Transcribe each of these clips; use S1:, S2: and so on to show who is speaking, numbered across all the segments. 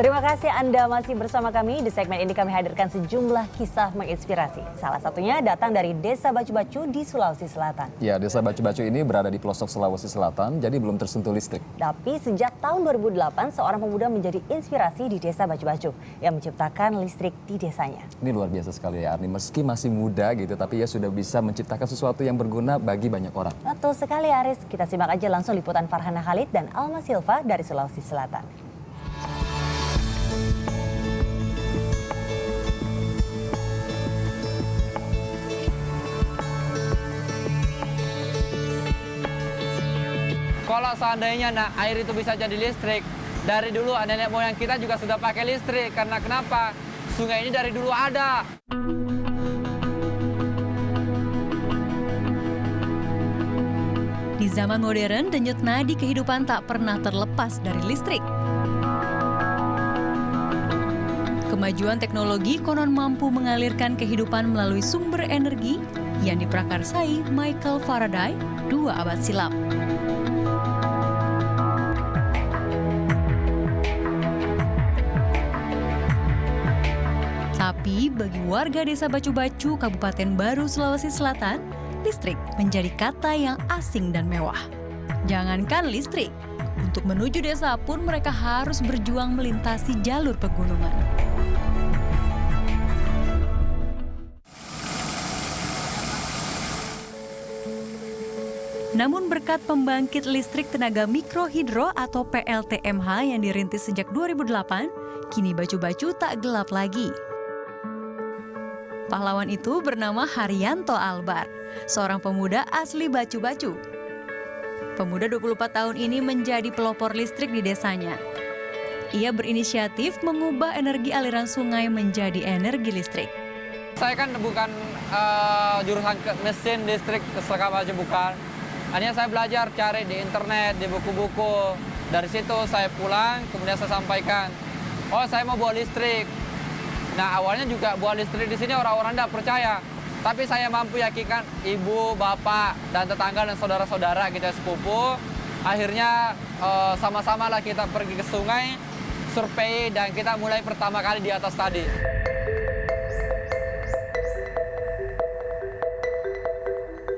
S1: Terima kasih Anda masih bersama kami. Di segmen ini kami hadirkan sejumlah kisah menginspirasi. Salah satunya datang dari Desa Bacu-Bacu di Sulawesi Selatan.
S2: Ya, Desa Bacu-Bacu ini berada di pelosok Sulawesi Selatan, jadi belum tersentuh listrik.
S1: Tapi sejak tahun 2008, seorang pemuda menjadi inspirasi di Desa Bacu-Bacu yang menciptakan listrik di desanya.
S2: Ini luar biasa sekali ya Arni, meski masih muda gitu, tapi ia sudah bisa menciptakan sesuatu yang berguna bagi banyak orang.
S1: Betul sekali Aris, kita simak aja langsung liputan Farhana Khalid dan Alma Silva dari Sulawesi Selatan.
S3: Kalau seandainya air itu bisa jadi listrik, dari dulu nenek moyang kita juga sudah pakai listrik. Karena kenapa? Sungai ini dari dulu ada.
S4: Di zaman modern, denyut nadi kehidupan tak pernah terlepas dari listrik. Kemajuan teknologi konon mampu mengalirkan kehidupan melalui sumber energi yang diprakarsai Michael Faraday 2 abad silam. Tapi bagi warga Desa Bacu-Bacu, Kabupaten Baru, Sulawesi Selatan, listrik menjadi kata yang asing dan mewah. Jangankan listrik, untuk menuju desa pun mereka harus berjuang melintasi jalur pegunungan. Namun berkat pembangkit listrik tenaga mikrohidro atau PLTMH yang dirintis sejak 2008, kini Bacu-Bacu tak gelap lagi. Pahlawan itu bernama Haryanto Albar, seorang pemuda asli Bacu-Bacu. Pemuda 24 tahun ini menjadi pelopor listrik di desanya. Ia berinisiatif mengubah energi aliran sungai menjadi energi listrik.
S3: Saya kan bukan jurusan mesin listrik segala macam, bukan. Hanya saya belajar cari di internet, di buku-buku. Dari situ saya pulang, kemudian saya sampaikan, oh saya mau buat listrik. Nah awalnya juga buat listrik di sini orang-orang tidak percaya. Tapi saya mampu yakinkan ibu, bapak, dan tetangga dan saudara-saudara kita sepupu. Akhirnya sama-sama lah kita pergi ke sungai, survei, dan kita mulai pertama kali di atas tadi.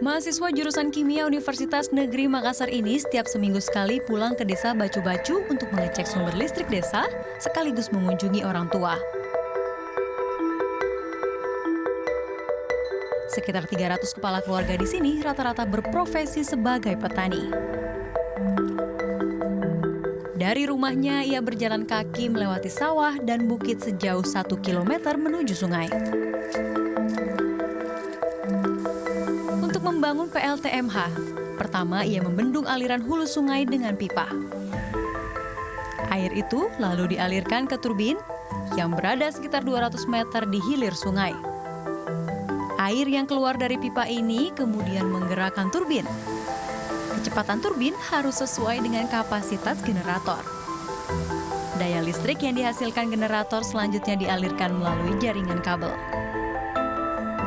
S4: Mahasiswa jurusan Kimia Universitas Negeri Makassar ini setiap seminggu sekali pulang ke Desa Bacu-Bacu untuk mengecek sumber listrik desa, sekaligus mengunjungi orang tua. Sekitar 300 kepala keluarga di sini rata-rata berprofesi sebagai petani. Dari rumahnya, ia berjalan kaki melewati sawah dan bukit sejauh 1 km menuju sungai. Untuk membangun PLTMH, pertama ia membendung aliran hulu sungai dengan pipa. Air itu lalu dialirkan ke turbin yang berada sekitar 200 meter di hilir sungai. Air yang keluar dari pipa ini kemudian menggerakkan turbin. Kecepatan turbin harus sesuai dengan kapasitas generator. Daya listrik yang dihasilkan generator selanjutnya dialirkan melalui jaringan kabel.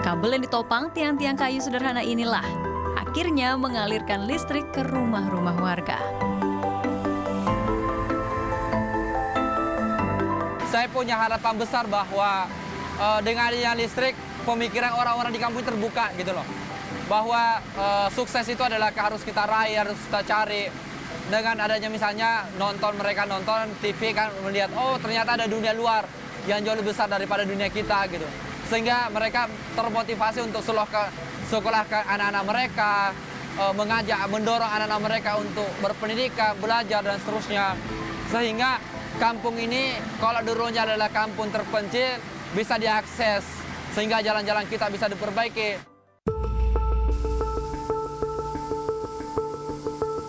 S4: Kabel yang ditopang tiang-tiang kayu sederhana inilah akhirnya mengalirkan listrik ke rumah-rumah warga.
S3: Saya punya harapan besar bahwa dengan adanya listrik, pemikiran orang-orang di kampung terbuka gitu loh. Bahwa sukses itu adalah harus kita raih, harus kita cari. Dengan adanya misalnya mereka nonton TV kan melihat, oh ternyata ada dunia luar yang jauh lebih besar daripada dunia kita gitu. Sehingga mereka termotivasi untuk sekolah ke anak-anak mereka, mendorong anak-anak mereka untuk berpendidikan, belajar dan seterusnya. Sehingga kampung ini kalau dulunya adalah kampung terpencil bisa diakses. Sehingga jalan-jalan kita bisa diperbaiki.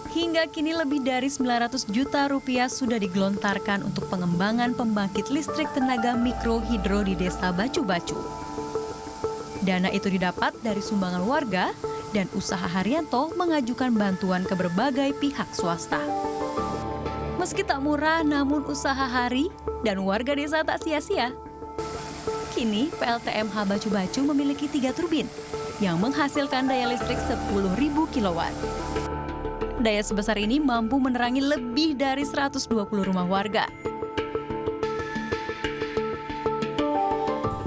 S4: Hingga kini lebih dari 900 juta rupiah sudah digelontarkan untuk pengembangan pembangkit listrik tenaga mikrohidro di Desa Bacu-Bacu. Dana itu didapat dari sumbangan warga dan usaha Haryanto mengajukan bantuan ke berbagai pihak swasta. Meski tak murah, namun usaha Hari dan warga desa tak sia-sia. Kini PLTMH Bacu-Bacu memiliki 3 turbin yang menghasilkan daya listrik 10.000 kW. Daya sebesar ini mampu menerangi lebih dari 120 rumah warga.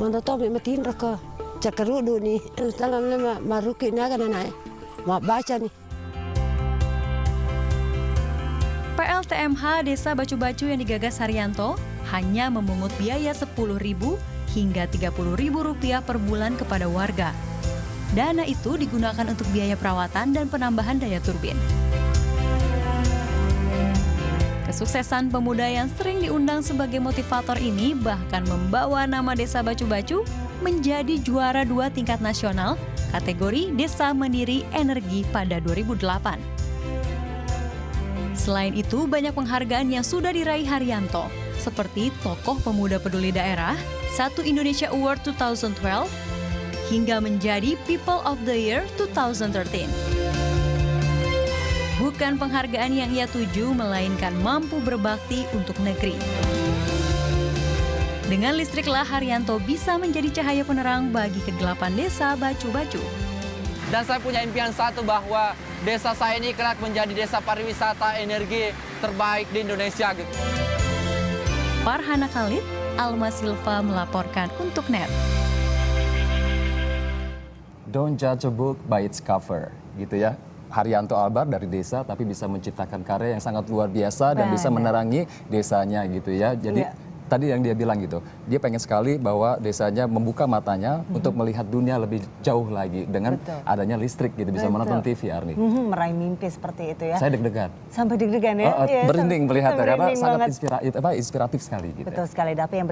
S5: Mentoto matiin raka cakarudu nih. Salam nama maruki naga nanai. Mak baca nih.
S4: PLTMH Desa Bacu-Bacu yang digagas Haryanto hanya memungut biaya Rp10.000 hingga Rp30.000 per bulan kepada warga. Dana itu digunakan untuk biaya perawatan dan penambahan daya turbin. Kesuksesan pemuda yang sering diundang sebagai motivator ini bahkan membawa nama Desa Bacu-Bacu menjadi juara 2 tingkat nasional kategori Desa Mandiri Energi pada 2008. Selain itu, banyak penghargaan yang sudah diraih Haryanto, seperti Tokoh Pemuda Peduli Daerah, 1 Indonesia Award 2012, hingga menjadi People of the Year 2013. Bukan penghargaan yang ia tuju, melainkan mampu berbakti untuk negeri. Dengan listriklah Haryanto bisa menjadi cahaya penerang bagi kegelapan Desa Bacu-Bacu.
S3: Dan saya punya impian satu bahwa desa saya ini kelak menjadi desa pariwisata energi terbaik di Indonesia gitu.
S4: Farhana Khalid, Alma Silva melaporkan untuk NET.
S2: Don't judge a book by its cover, gitu ya. Haryanto Albar dari desa tapi bisa menciptakan karya yang sangat luar biasa dan bisa menerangi desanya gitu ya. Jadi tadi yang dia bilang gitu, dia pengen sekali bahwa desanya membuka matanya untuk melihat dunia lebih jauh lagi dengan adanya listrik gitu, bisa menonton TV, Arni.
S1: Meraih mimpi seperti itu ya.
S2: Saya deg-degan.
S1: Sampai deg-degan ya.
S2: Merinding melihatnya karena
S1: merinding
S2: sangat
S1: banget.
S2: inspiratif sekali gitu.
S1: Betul sekali, Dapi yang